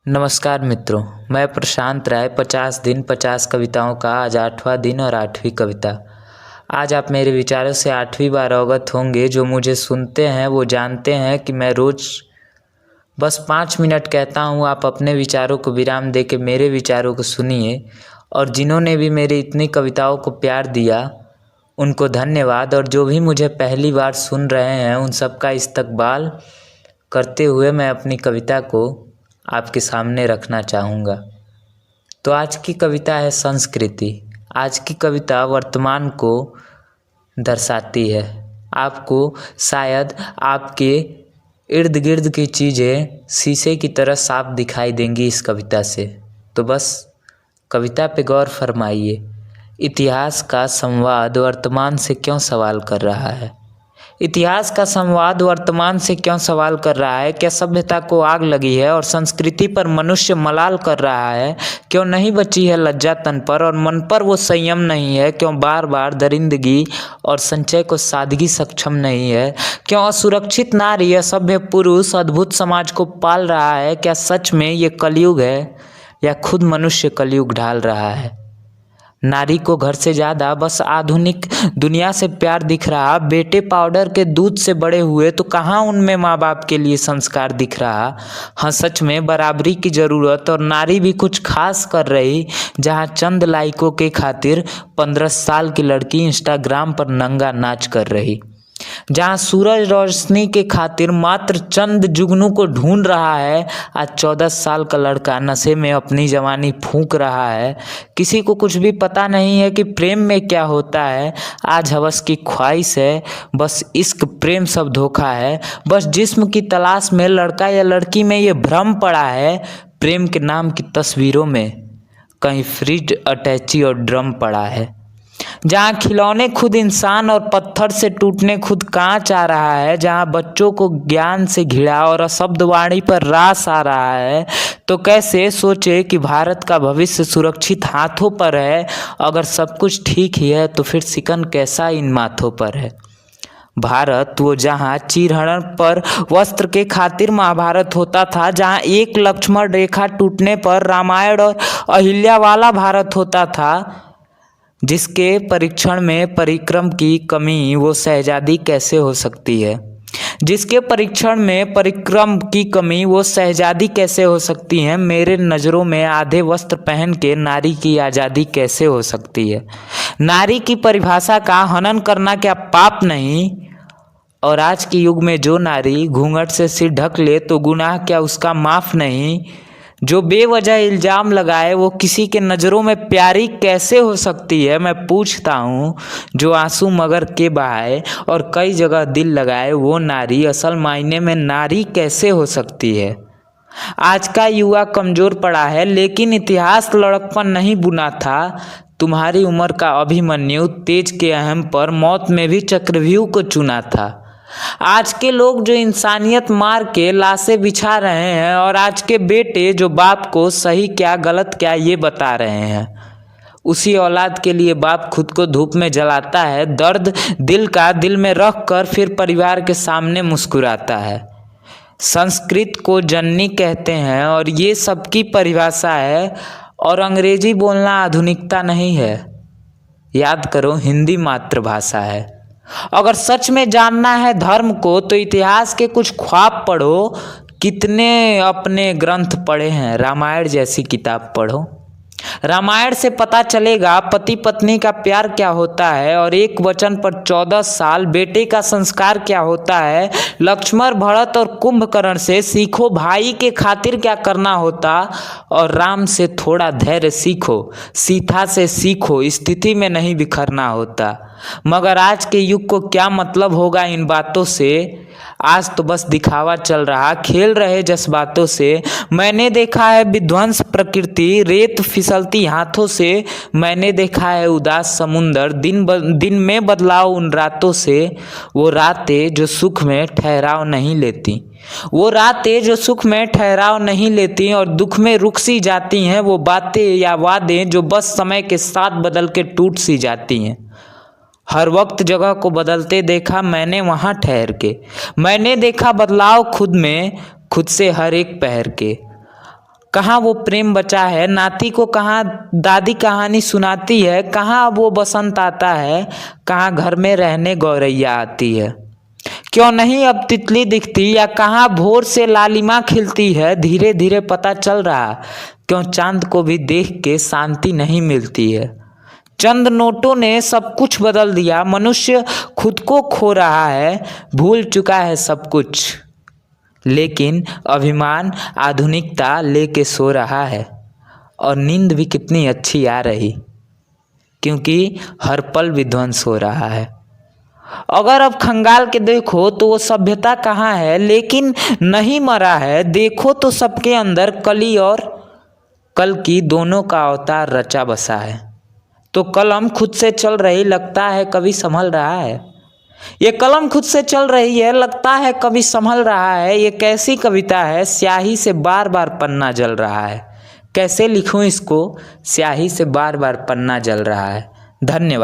नमस्कार मित्रों, मैं प्रशांत राय 50 दिन 50 कविताओं का आज 8वां दिन और 8वीं कविता। आज आप मेरे विचारों से 8वीं बार अवगत होंगे। जो मुझे सुनते हैं वो जानते हैं कि मैं रोज़ बस 5 मिनट कहता हूँ। आप अपने विचारों को विराम दे के मेरे विचारों को सुनिए। और जिन्होंने भी मेरी इतनी कविताओं को प्यार दिया उनको धन्यवाद। और जो भी मुझे पहली बार सुन रहे हैं उन सबका इस्तकबाल करते हुए मैं अपनी कविता को आपके सामने रखना चाहूँगा। तो आज की कविता है संस्कृति। आज की कविता वर्तमान को दर्शाती है। आपको शायद आपके इर्द गिर्द की चीज़ें शीशे की तरह साफ दिखाई देंगी इस कविता से। तो बस कविता पे गौर फरमाइए। इतिहास का संवाद वर्तमान से क्यों सवाल कर रहा है? इतिहास का संवाद वर्तमान से क्यों सवाल कर रहा है? क्या सभ्यता को आग लगी है और संस्कृति पर मनुष्य मलाल कर रहा है? क्यों नहीं बची है लज्जा तन पर और मन पर वो संयम नहीं है? क्यों बार बार दरिंदगी और संचय को सादगी सक्षम नहीं है? क्यों असुरक्षित नारी असभ्य पुरुष अद्भुत समाज को पाल रहा है? क्या सच में ये कलयुग है या खुद मनुष्य कलयुग ढाल रहा है? नारी को घर से ज़्यादा बस आधुनिक दुनिया से प्यार दिख रहा। बेटे पाउडर के दूध से बड़े हुए तो कहाँ उनमें माँ बाप के लिए संस्कार दिख रहा। हाँ, सच में बराबरी की ज़रूरत और नारी भी कुछ खास कर रही, जहाँ चंद लाइकों के खातिर 15 साल की लड़की इंस्टाग्राम पर नंगा नाच कर रही। जहाँ सूरज रोशनी के खातिर मात्र चंद जुगनू को ढूंढ रहा है, आज 14 साल का लड़का नशे में अपनी जवानी फूंक रहा है। किसी को कुछ भी पता नहीं है कि प्रेम में क्या होता है। आज हवस की ख्वाहिश है, बस इश्क प्रेम सब धोखा है। बस जिस्म की तलाश में लड़का या लड़की में ये भ्रम पड़ा है। प्रेम के नाम की तस्वीरों में कहीं फ्रिज अटैची और ड्रम पड़ा है। जहाँ खिलौने खुद इंसान और पत्थर से टूटने खुद कांच आ रहा है। जहाँ बच्चों को ज्ञान से घिरा और अशब्द वाणी पर रास आ रहा है। तो कैसे सोचे कि भारत का भविष्य सुरक्षित हाथों पर है? अगर सब कुछ ठीक ही है तो फिर सिकन कैसा इन माथों पर है? भारत वो जहाँ चीरहरण पर वस्त्र के खातिर महाभारत होता था, जहाँ एक लक्ष्मण रेखा टूटने पर रामायण और अहिल्या वाला भारत होता था। जिसके परीक्षण में परिक्रम की कमी वो शहजादी कैसे हो सकती है? जिसके परीक्षण में परिक्रम की कमी वो शहजादी कैसे हो सकती है? मेरे नज़रों में आधे वस्त्र पहन के नारी की आज़ादी कैसे हो सकती है? नारी की परिभाषा का हनन करना क्या पाप नहीं? और आज के युग में जो नारी घूंघट से सिर ढक ले तो गुनाह क्या उसका माफ़ नहीं? जो बेवजह इल्ज़ाम लगाए वो किसी के नज़रों में प्यारी कैसे हो सकती है? मैं पूछता हूँ, जो आंसू मगर के बहाए और कई जगह दिल लगाए वो नारी असल मायने में नारी कैसे हो सकती है? आज का युवा कमज़ोर पड़ा है, लेकिन इतिहास लड़कपन नहीं बुना था। तुम्हारी उम्र का अभिमन्यु तेज के अहम पर मौत में भी चक्रव्यूह को चुना था। आज के लोग जो इंसानियत मार के लाशें बिछा रहे हैं और आज के बेटे जो बाप को सही क्या गलत क्या ये बता रहे हैं। उसी औलाद के लिए बाप खुद को धूप में जलाता है, दर्द दिल का दिल में रख कर फिर परिवार के सामने मुस्कुराता है। संस्कृत को जननी कहते हैं और ये सबकी परिभाषा है। और अंग्रेजी बोलना आधुनिकता नहीं है। याद करो, हिंदी मातृभाषा है। अगर सच में जानना है धर्म को तो इतिहास के कुछ ख्वाब पढ़ो। कितने अपने ग्रंथ पढ़े हैं? रामायण जैसी किताब पढ़ो। रामायण से पता चलेगा पति पत्नी का प्यार क्या होता है और एक वचन पर 14 साल बेटे का संस्कार क्या होता है। लक्ष्मण भरत और कुंभकर्ण से सीखो भाई के खातिर क्या करना होता। और राम से थोड़ा धैर्य सीखो, सीता से सीखो, स्थिति में नहीं बिखरना होता। मगर आज के युग को क्या मतलब होगा इन बातों से? आज तो बस दिखावा चल रहा, खेल रहे जज्बातों से। मैंने देखा है विध्वंस प्रकृति, रेत फिसलती हाथों से। मैंने देखा है उदास समुंदर, दिन में बदलाव उन रातों से। वो रातें जो सुख में ठहराव नहीं लेती, वो रातें जो सुख में ठहराव नहीं लेती और दुख में रुक सी जाती हैं। वो बातें या वादे जो बस समय के साथ बदल के टूट सी जाती हैं। हर वक्त जगह को बदलते देखा मैंने वहाँ ठहर के। मैंने देखा बदलाव खुद में, खुद से हर एक पहर के। कहाँ वो प्रेम बचा है, नाती को कहाँ दादी कहानी सुनाती है, कहाँ अब वो बसंत आता है, कहाँ घर में रहने गौरैया आती है। क्यों नहीं अब तितली दिखती, या कहाँ भोर से लालिमा खिलती है। धीरे धीरे पता चल रहा क्यों चांद को भी देख के शांति नहीं मिलती है। चंद नोटों ने सब कुछ बदल दिया, मनुष्य खुद को खो रहा है, भूल चुका है सब कुछ, लेकिन अभिमान आधुनिकता लेके सो रहा है। और नींद भी कितनी अच्छी आ रही, क्योंकि हर पल विध्वंस हो रहा है। अगर अब खंगाल के देखो तो वो सभ्यता कहाँ है, लेकिन नहीं मरा है। देखो तो सबके अंदर कली और कल की दोनों का अवतार रचा बसा है। तो कलम खुद से चल रही, लगता है कभी संभल रहा है। ये कलम खुद से चल रही है, लगता है कभी संभल रहा है। ये कैसी कविता है, स्याही से बार बार पन्ना जल रहा है। कैसे लिखूं इसको, स्याही से बार बार पन्ना जल रहा है। धन्यवाद।